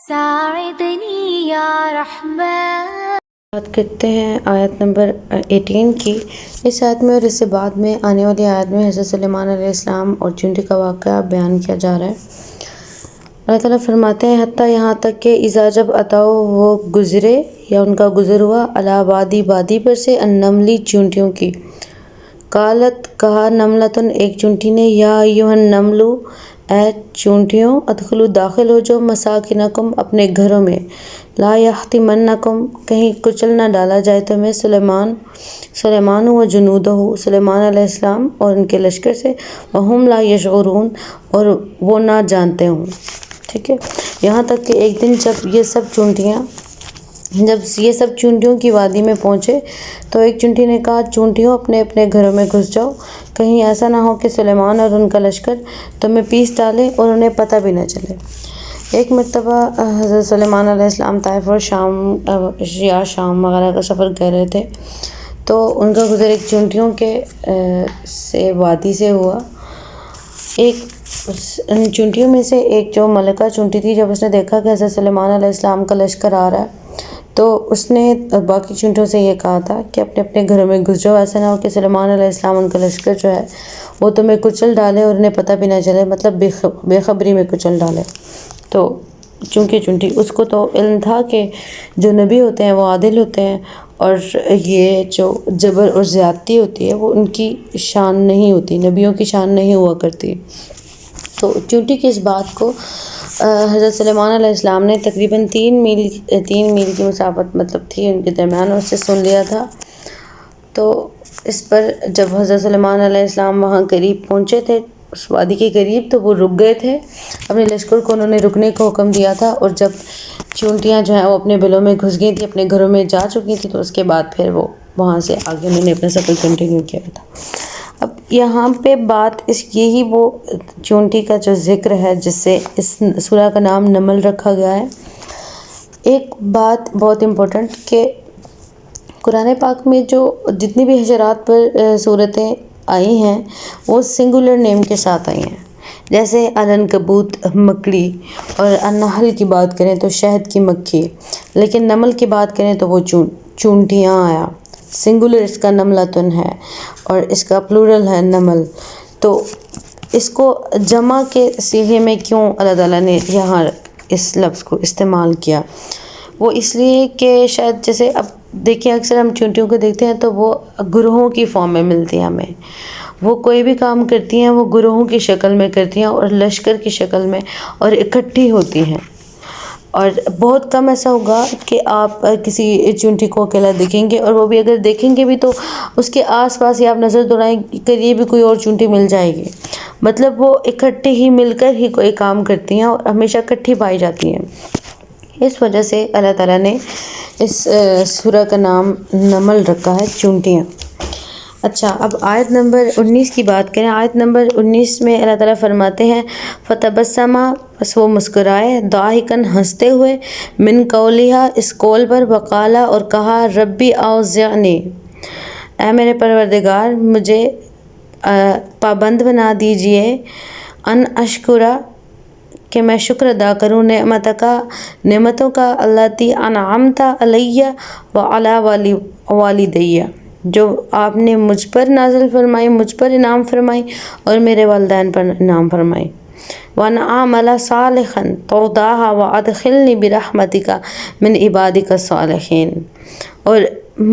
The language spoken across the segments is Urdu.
ساعدني يا رحمن۔ بات کرتے ہیں آیت نمبر 18 کی۔ اس آیت میں اور اس سے بعد میں آنے والی آیت میں حضرت سلیمان علیہ السلام اور چونٹی کا واقعہ بیان کیا جا رہا ہے۔ اللہ تعالیٰ فرماتے ہیں حتیٰ یہاں تک کہ اذا جب اتاؤ وہ گزرے یا ان کا گزر ہوا علی وادی پر سے النملی چونٹیوں کی۔ قالت کہا نملتن ایک چونٹی نے یا ایھا النمل اے چونٹیوں ادخلوا داخل ہو جو مساکنکم اپنے گھروں میں لا یحطمنکم کہیں کچل نہ ڈالا جائے تمہیں سلیمان و جنودہ سلیمان علیہ السلام اور ان کے لشکر سے وہم لا یشعرون اور وہ نہ جانتے ہوں۔ ٹھیک ہے، یہاں تک کہ ایک دن جب یہ سب چونٹیوں کی وادی میں پہنچے تو ایک چونٹی نے کہا چونٹیوں اپنے اپنے گھروں میں گھس جاؤ، کہیں ایسا نہ ہو کہ سلیمان اور ان کا لشکر تمہیں پیس ڈالے اور انہیں پتہ بھی نہ چلے۔ ایک مرتبہ حضرت سلیمان علیہ السلام طائف اور شام وغیرہ کا سفر کر رہے تھے تو ان کا گزر ایک چونٹیوں کے وادی سے ہوا۔ ان چونٹیوں میں سے ایک جو ملکہ چونٹی تھی، جب اس نے دیکھا کہ حضرت سلیمان علیہ السلام کا لشکر آ رہا ہے تو اس نے باقی چونٹیوں سے یہ کہا تھا کہ اپنے اپنے گھروں میں گھس جاؤ، ایسا نہ ہو کہ سلیمان علیہ السلام ان کا لشکر جو ہے وہ تمہیں کچل ڈالے اور انہیں پتہ بھی نہ چلے، مطلب بے خبری میں کچل ڈالے۔ تو چونکہ چونٹی اس کو تو علم تھا کہ جو نبی ہوتے ہیں وہ عادل ہوتے ہیں اور یہ جو جبر اور زیادتی ہوتی ہے وہ ان کی شان نہیں ہوتی، نبیوں کی شان نہیں ہوا کرتی۔ تو چونٹی کی اس بات کو حضرت سلیمان علیہ السلام نے تقریباً 3 میل کی مسافت مطلب تھی ان کے درمیان، اس سے سن لیا تھا۔ تو اس پر جب حضرت سلیمان علیہ السلام وہاں قریب پہنچے تھے اس وادی کے قریب تو وہ رک گئے تھے، اپنے لشکر کو انہوں نے رکنے کا حکم دیا تھا، اور جب چونٹیاں جو ہیں وہ اپنے بلوں میں گھس گئی تھیں، اپنے گھروں میں جا چکی تھیں، تو اس کے بعد پھر وہ وہاں سے آگے انہوں نے اپنا سفر کنٹینیو کیا تھا۔ اب یہاں پہ بات یہی وہ چونٹی کا جو ذکر ہے جس سے اس سورہ کا نام نمل رکھا گیا ہے۔ ایک بات بہت امپورٹنٹ کہ قرآن پاک میں جو جتنی بھی حشرات پر صورتیں آئی ہیں وہ سنگولر نیم کے ساتھ آئی ہیں، جیسے العنکبوت مکڑی، اور النحل کی بات کریں تو شہد کی مکھی، لیکن نمل کی بات کریں تو وہ چونٹیاں آیا، سنگولر اس کا نملتن ہے اور اس کا پلورل ہے نمل۔ تو اس کو جمع کے صیغے میں کیوں اللہ تعالیٰ نے یہاں اس لفظ کو استعمال کیا؟ وہ اس لیے کہ شاید جیسے اب دیکھیں اکثر ہم چونٹیوں کو دیکھتے ہیں تو وہ گروہوں کی فارم میں ملتی ہیں ہمیں، وہ کوئی بھی کام کرتی ہیں وہ گروہوں کی شکل میں کرتی ہیں اور لشکر کی شکل میں اور اکٹھی ہوتی ہیں، اور بہت کم ایسا ہوگا کہ آپ کسی چونٹی کو اکیلا دیکھیں گے، اور وہ بھی اگر دیکھیں گے بھی تو اس کے آس پاس ہی آپ نظر دوڑائیں کریے بھی کوئی اور چونٹی مل جائے گی، مطلب وہ اکٹھے ہی مل کر ہی کوئی کام کرتی ہیں اور ہمیشہ اکٹھی پائی جاتی ہیں۔ اس وجہ سے اللہ تعالیٰ نے اس سورہ کا نام نمل رکھا ہے، چونٹیاں۔ اچھا، اب آیت نمبر 19 کی بات کریں۔ آیت نمبر 19 میں اللہ تعالیٰ فرماتے ہیں فتبسم، بس وہ مسکرائے، ضاحکاً ہنستے ہوئے، من قولہا اس قول پر، وقالا اور کہا، ربی اوزعنی اے میرے پروردگار مجھے پابند بنا دیجئے، ان اشکرا کہ میں شکر ادا کروں، نعمتوں کا، اللاتی انعمت علیہ وعلی والدیہ جو آپ نے مجھ پر نازل فرمائی، مجھ پر انعام فرمائی اور میرے والدین پر انعام فرمائی، وَأَنْ أَعْمَلَ صَالِحًا تَرْضَاهُ وَأَدْخِلْنِي بِرَحْمَتِكَ مِنْ عِبَادِكَ الصَّالِحِينَ، اور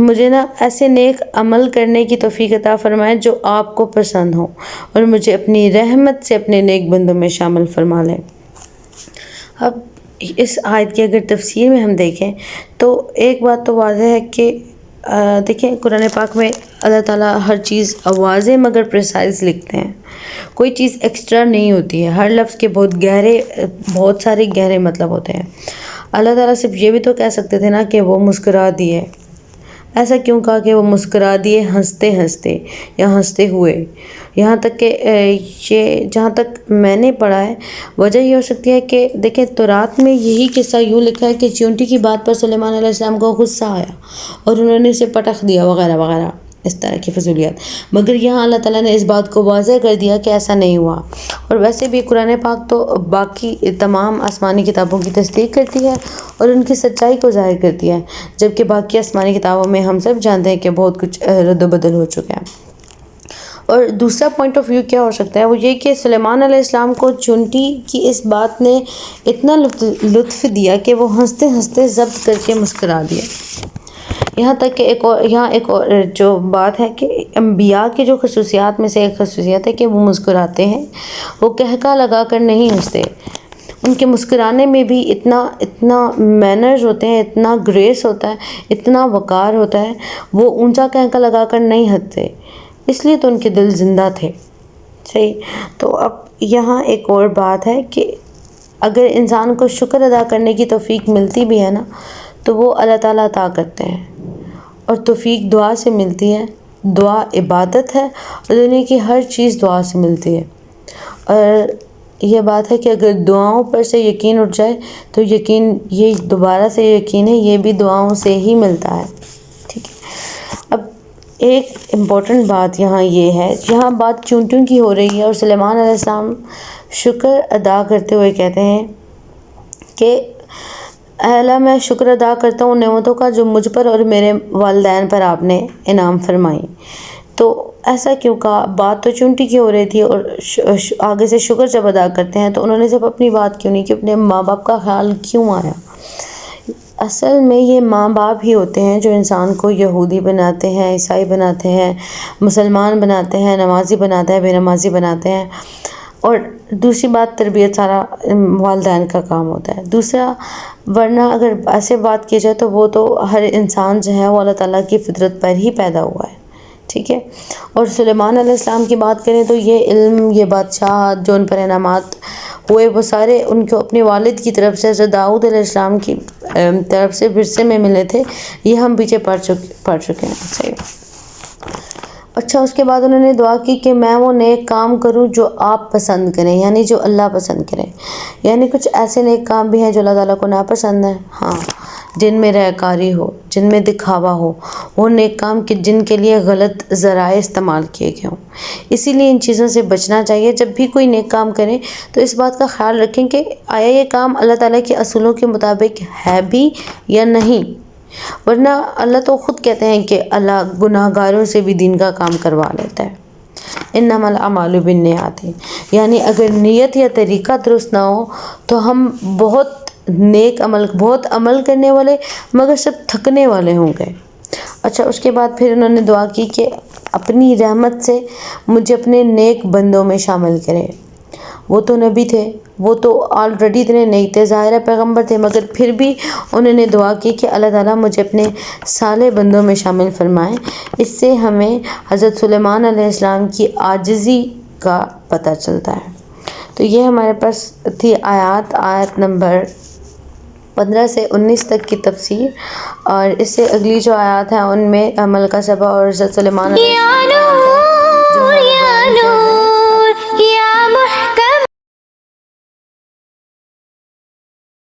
مجھے ایسے نیک عمل کرنے کی توفیق عطا فرمائے جو آپ کو پسند ہوں، اور مجھے اپنی رحمت سے اپنے نیک بندوں میں شامل فرما لیں۔ اب اس آیت کی اگر تفسیر میں ہم دیکھیں تو ایک بات تو واضح ہے کہ دیکھیں قرآن پاک میں اللہ تعالیٰ ہر چیز واضح مگر پریسائز لکھتے ہیں، کوئی چیز ایکسٹرا نہیں ہوتی ہے، ہر لفظ کے بہت سارے گہرے مطلب ہوتے ہیں۔ اللہ تعالیٰ صرف یہ بھی تو کہہ سکتے تھے نا کہ وہ مسکرا دیے، ایسا کیوں کہا کہ وہ مسکرا دیے ہنستے ہنستے یا ہنستے ہوئے؟ یہاں تک کہ یہ جہاں تک میں نے پڑھا ہے وجہ یہ ہو سکتی ہے کہ دیکھیں تورات میں یہی قصہ یوں لکھا ہے کہ چونٹی کی بات پر سلیمان علیہ السلام کو غصہ آیا اور انہوں نے اسے پٹخ دیا وغیرہ وغیرہ، اس طرح کی فضولیات، مگر یہاں اللہ تعالیٰ نے اس بات کو واضح کر دیا کہ ایسا نہیں ہوا. اور ویسے بھی قرآن پاک تو باقی تمام آسمانی کتابوں کی تصدیق کرتی ہے اور ان کی سچائی کو ظاہر کرتی ہے، جبکہ باقی آسمانی کتابوں میں ہم سب جانتے ہیں کہ بہت کچھ رد و بدل ہو چکا ہے. اور دوسرا پوائنٹ آف ویو کیا ہو سکتا ہے، وہ یہ کہ سلیمان علیہ السلام کو چونٹی کی اس بات نے اتنا لطف دیا کہ وہ ہنستے ہنستے ضبط کر کے مسکرا دیا. یہاں تک کہ ایک اور جو بات ہے کہ انبیاء کی جو خصوصیات میں سے ایک خصوصیت ہے کہ وہ مسکراتے ہیں، وہ قہقہ لگا کر نہیں ہنستے. ان کے مسکرانے میں بھی اتنا مینرز ہوتے ہیں، اتنا گریس ہوتا ہے، اتنا وقار ہوتا ہے. وہ اونچا قہقہ لگا کر نہیں ہنستے، اس لیے تو ان کے دل زندہ تھے. صحیح. تو اب یہاں ایک اور بات ہے کہ اگر انسان کو شکر ادا کرنے کی توفیق ملتی بھی ہے نا، تو وہ اللہ تعالیٰ عطا کرتے ہیں. اور توفیق دعا سے ملتی ہے، دعا عبادت ہے، اور دنیا کی ہر چیز دعا سے ملتی ہے. اور یہ بات ہے کہ اگر دعاؤں پر سے یقین اٹھ جائے تو یقین، یہ دوبارہ سے یقین ہے، یہ بھی دعاؤں سے ہی ملتا ہے. ٹھیک ہے. اب ایک امپورٹنٹ بات یہاں یہ ہے، یہاں بات چونٹیوں کی ہو رہی ہے اور سلیمان علیہ السلام شکر ادا کرتے ہوئے کہتے ہیں کہ اے اللہ، میں شکر ادا کرتا ہوں نعمتوں کا جو مجھ پر اور میرے والدین پر آپ نے انعام فرمائی. تو ایسا کیوں کہا؟ بات تو چونٹی کی ہو رہی تھی، اور آگے سے شکر جب ادا کرتے ہیں تو انہوں نے صرف اپنی بات کیوں نہیں کی، اپنے ماں باپ کا خیال کیوں آیا؟ اصل میں یہ ماں باپ ہی ہوتے ہیں جو انسان کو یہودی بناتے ہیں، عیسائی بناتے ہیں، مسلمان بناتے ہیں، نمازی بناتے ہیں، بے نمازی بناتے ہیں. اور دوسری بات، تربیت سارا والدین کا کام ہوتا ہے. دوسرا، ورنہ اگر ایسے بات کی جائے تو وہ تو ہر انسان جو ہے وہ اللہ تعالیٰ کی فطرت پر ہی پیدا ہوا ہے. ٹھیک ہے. اور سلیمان علیہ السلام کی بات کریں تو یہ علم، یہ بادشاہت جو ان پر انعامات ہوئے، وہ سارے ان کو اپنے والد کی طرف سے، حضرت داؤد علیہ السلام کی طرف سے ورثے میں ملے تھے. یہ ہم پیچھے پڑھ چکے ہیں. صحیح. اچھا، اس کے بعد انہوں نے دعا کی کہ میں وہ نیک کام کروں جو آپ پسند کریں، یعنی جو اللہ پسند کریں. یعنی کچھ ایسے نیک کام بھی ہیں جو اللہ تعالیٰ کو ناپسند ہیں، ہاں، جن میں ریاکاری ہو، جن میں دکھاوا ہو، وہ نیک کام جن کے لیے غلط ذرائع استعمال کیے گئے ہوں. اسی لیے ان چیزوں سے بچنا چاہیے. جب بھی کوئی نیک کام کریں تو اس بات کا خیال رکھیں کہ آیا یہ کام اللہ تعالیٰ کے اصولوں کے مطابق ہے بھی یا نہیں. ورنہ اللہ تو خود کہتے ہیں کہ اللہ گناہ گاروں سے بھی دین کا کام کروا لیتا ہے. انما الاعمال بالنیات، یعنی اگر نیت یا طریقہ درست نہ ہو تو ہم بہت عمل کرنے والے مگر سب تھکنے والے ہوں گے. اچھا، اس کے بعد پھر انہوں نے دعا کی کہ اپنی رحمت سے مجھے اپنے نیک بندوں میں شامل کرے. وہ تو نبی تھے، وہ تو آلریڈی اتنے نیک تھے، ظاہر پیغمبر تھے، مگر پھر بھی انہوں نے دعا کی کہ اللہ تعالیٰ مجھے اپنے صالح بندوں میں شامل فرمائیں. اس سے ہمیں حضرت سلیمان علیہ السلام کی عاجزی کا پتہ چلتا ہے. تو یہ ہمارے پاس تھی آیت نمبر 15 سے 19 تک کی تفسیر. اور اس سے اگلی جو آیات ہیں ان میں ملکہ سبا اور حضرت سلیمان علیہ السلام